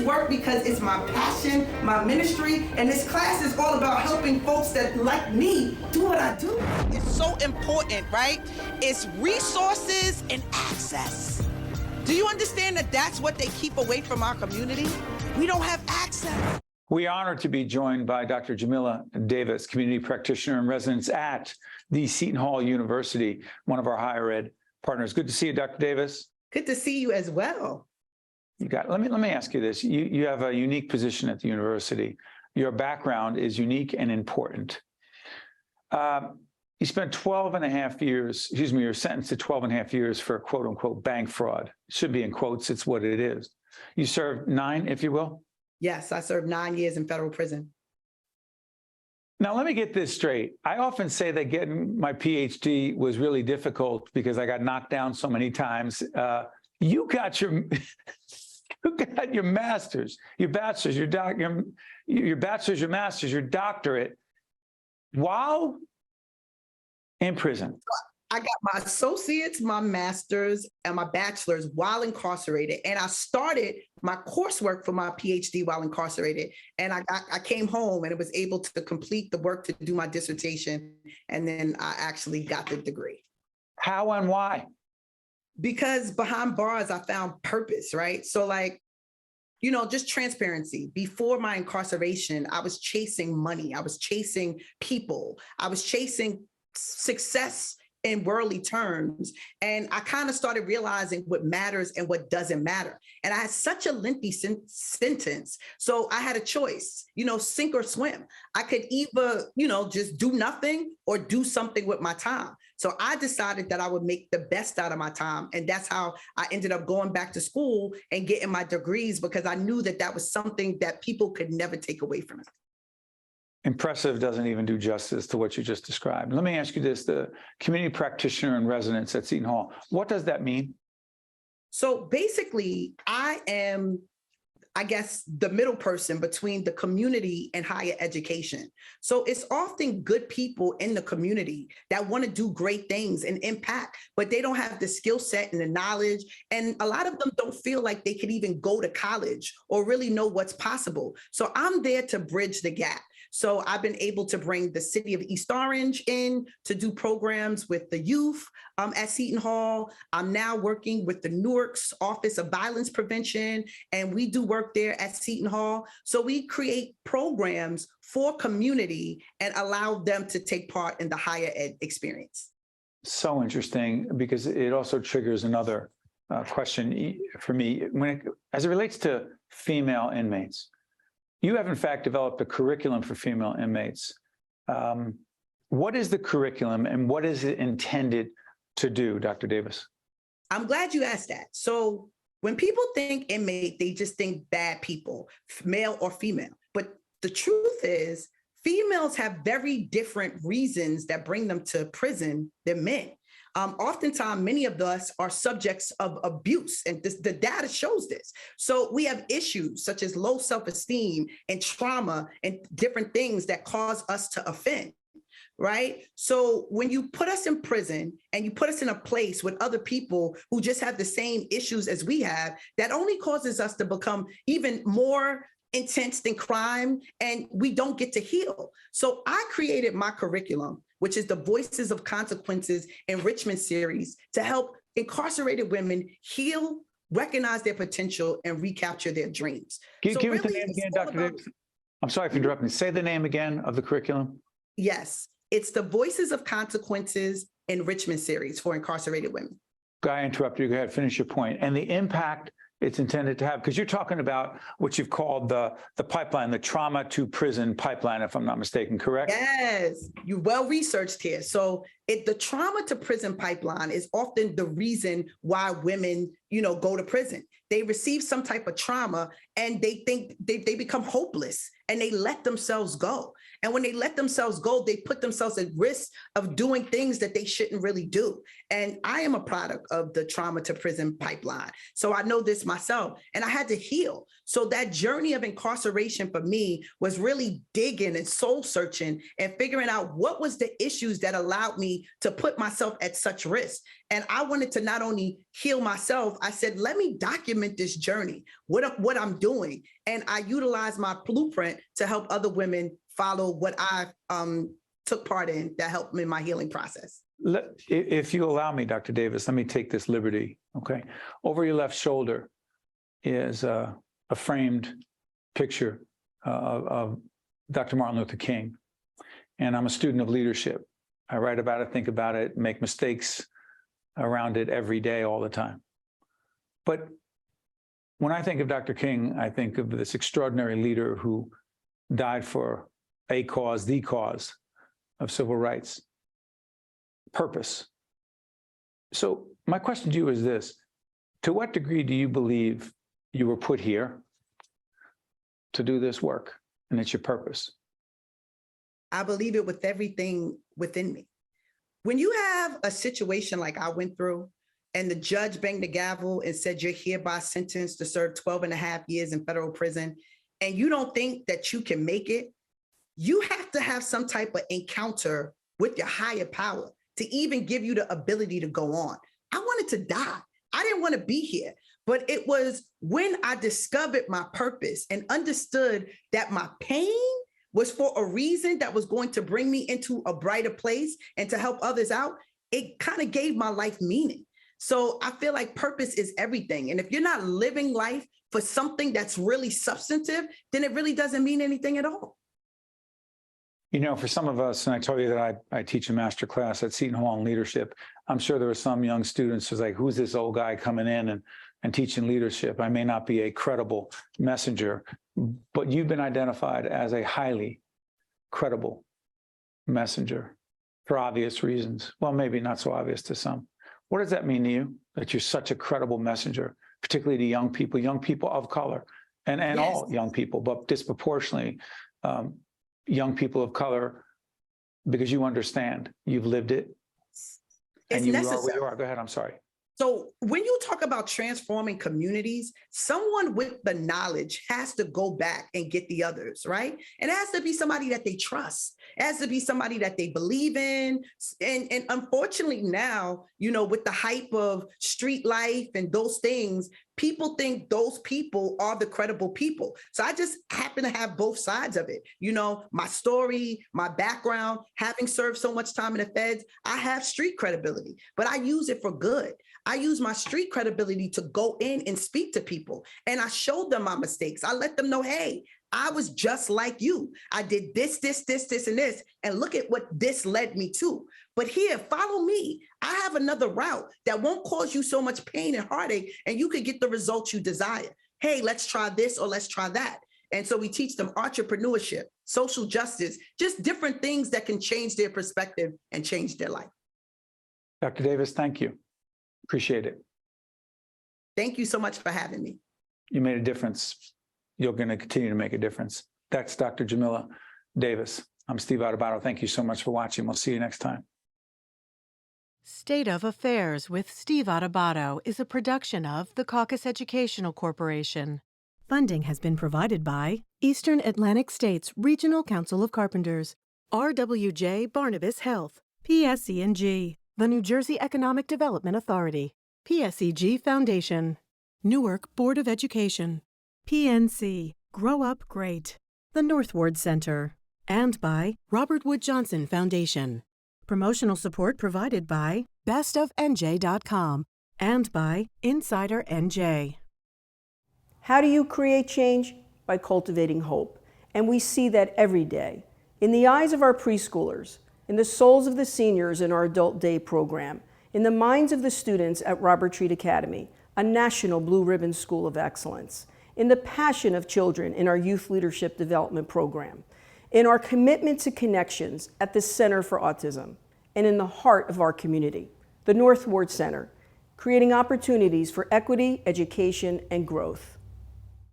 work because it's my passion, my ministry, and this class is all about helping folks that, like me, do what I do. It's so important, right? It's resources and access. Do you understand that that's what they keep away from our community? We don't have access. We are honored to be joined by Dr. Jamila Davis, community practitioner in residence at the Seton Hall University, one of our higher ed partners. Good to see you, Dr. Davis. Good to see you as well. Let me ask you this. You have a unique position at the university. Your background is unique and important. You spent 12 and a half years, you're sentenced to 12 and a half years for quote unquote bank fraud. It should be in quotes, it's what it is. You served 9, if you will? Yes, I served 9 years in federal prison. Now, let me get this straight. I often say that getting my Ph.D. was really difficult because I got knocked down so many times. You got your master's, your bachelor's, your bachelor's, your master's, your doctorate while in prison. I got my associates, my master's, and my bachelor's while incarcerated. And I started my coursework for my PhD while incarcerated. And I came home and was able to complete the work to do my dissertation. And then I actually got the degree. How and why? Because behind bars, I found purpose, right? So just transparency. Before my incarceration, I was chasing money. I was chasing people. I was chasing success in worldly terms. And I kind of started realizing what matters and what doesn't matter. And I had such a lengthy sentence. So I had a choice, sink or swim. I could either, just do nothing or do something with my time. So I decided that I would make the best out of my time. And that's how I ended up going back to school and getting my degrees, because I knew that that was something that people could never take away from me. Impressive doesn't even do justice to what you just described. Let me ask you this, the community practitioner in residence at Seton Hall, what does that mean? So basically, I am, the middle person between the community and higher education. So it's often good people in the community that want to do great things and impact, but they don't have the skill set and the knowledge. And a lot of them don't feel like they could even go to college or really know what's possible. So I'm there to bridge the gap. So I've been able to bring the city of East Orange in to do programs with the youth at Seton Hall. I'm now working with the Newark's Office of Violence Prevention, and we do work there at Seton Hall. So we create programs for community and allow them to take part in the higher ed experience. So interesting, because it also triggers another question for me. As it relates to female inmates, you have, in fact, developed a curriculum for female inmates. What is the curriculum and what is it intended to do, Dr. Davis? I'm glad you asked that. So when people think inmate, they just think bad people, male or female. But the truth is, females have very different reasons that bring them to prison than men. Oftentimes, many of us are subjects of abuse, and the data shows this. So we have issues such as low self-esteem and trauma and different things that cause us to offend, right? So when you put us in prison and you put us in a place with other people who just have the same issues as we have, that only causes us to become even more intense than crime, and we don't get to heal. So I created my curriculum, which is the Voices of Consequences Enrichment Series, to help incarcerated women heal, recognize their potential, and recapture their dreams. Give us the name again, Dr. Davis. I'm sorry for interrupting. Say the name again of the curriculum. Yes, it's the Voices of Consequences Enrichment Series for incarcerated women. I interrupted you. Go ahead, finish your point. And the impact it's intended to have, because you're talking about what you've called the pipeline, the trauma to prison pipeline, if I'm not mistaken, correct? Yes, you're well researched here. So the trauma to prison pipeline is often the reason why women, go to prison. They receive some type of trauma and they think they become hopeless and they let themselves go. And when they let themselves go, they put themselves at risk of doing things that they shouldn't really do. And I am a product of the trauma to prison pipeline. So I know this myself, and I had to heal. So that journey of incarceration for me was really digging and soul searching and figuring out what was the issues that allowed me to put myself at such risk. And I wanted to not only heal myself, I said, let me document this journey, what I'm doing. And I utilized my blueprint to help other women follow what I took part in that helped me in my healing process. If you allow me, Dr. Davis, let me take this liberty, okay? Over your left shoulder is a framed picture of Dr. Martin Luther King. And I'm a student of leadership. I write about it, think about it, make mistakes around it every day, all the time. But when I think of Dr. King, I think of this extraordinary leader who died for a cause, the cause of civil rights. Purpose. So my question to you is this: to what degree do you believe you were put here to do this work, and it's your purpose? I believe it with everything within me. When you have a situation like I went through, and the judge banged the gavel and said, you're hereby sentenced to serve 12 and a half years in federal prison, and you don't think that you can make it, you have to have some type of encounter with your higher power to even give you the ability to go on. I wanted to die. I didn't want to be here. But it was when I discovered my purpose and understood that my pain was for a reason that was going to bring me into a brighter place and to help others out, it kind of gave my life meaning. So I feel like purpose is everything. And if you're not living life for something that's really substantive, then it really doesn't mean anything at all. You know, for some of us, and I told you that I teach a master class at Seton Hall in leadership, I'm sure there were some young students who's like, who's this old guy coming in and teaching leadership? I may not be a credible messenger, but you've been identified as a highly credible messenger for obvious reasons. Well, maybe not so obvious to some. What does that mean to you, that you're such a credible messenger, particularly to young people of color, and yes, all young people, but disproportionately young people of color, because you understand, you've lived it, and it's you necessary. are where you are. Go ahead, I'm sorry. So when you talk about transforming communities, someone with the knowledge has to go back and get the others, right? And it has to be somebody that they trust. It has to be somebody that they believe in. And unfortunately now, you know, with the hype of street life and those things, people think those people are the credible people. So I just happen to have both sides of it. You know, my story, my background, having served so much time in the feds, I have street credibility, but I use it for good. I use my street credibility to go in and speak to people. And I showed them my mistakes. I let them know, hey, I was just like you. I did this, and this. And look at what this led me to. But here, follow me. I have another route that won't cause you so much pain and heartache, and you can get the results you desire. Hey, let's try this or let's try that. And so we teach them entrepreneurship, social justice, just different things that can change their perspective and change their life. Dr. Davis, thank you. Appreciate it. Thank you so much for having me. You made a difference. You're going to continue to make a difference. That's Dr. Jamila Davis. I'm Steve Adubato. Thank you so much for watching. We'll see you next time. State of Affairs with Steve Adubato is a production of the Caucus Educational Corporation. Funding has been provided by Eastern Atlantic States Regional Council of Carpenters, RWJ Barnabas Health, PSE&G, the New Jersey Economic Development Authority, PSEG Foundation, Newark Board of Education, PNC, Grow Up Great, the Northward Center, and by Robert Wood Johnson Foundation. Promotional support provided by bestofnj.com and by Insider NJ. How do you create change? By cultivating hope. And we see that every day. In the eyes of our preschoolers, in the souls of the seniors in our Adult Day program, in the minds of the students at Robert Treat Academy, a national Blue Ribbon School of Excellence, in the passion of children in our Youth Leadership Development Program, in our commitment to connections at the Center for Autism, and in the heart of our community, the Northward Center, creating opportunities for equity, education, and growth.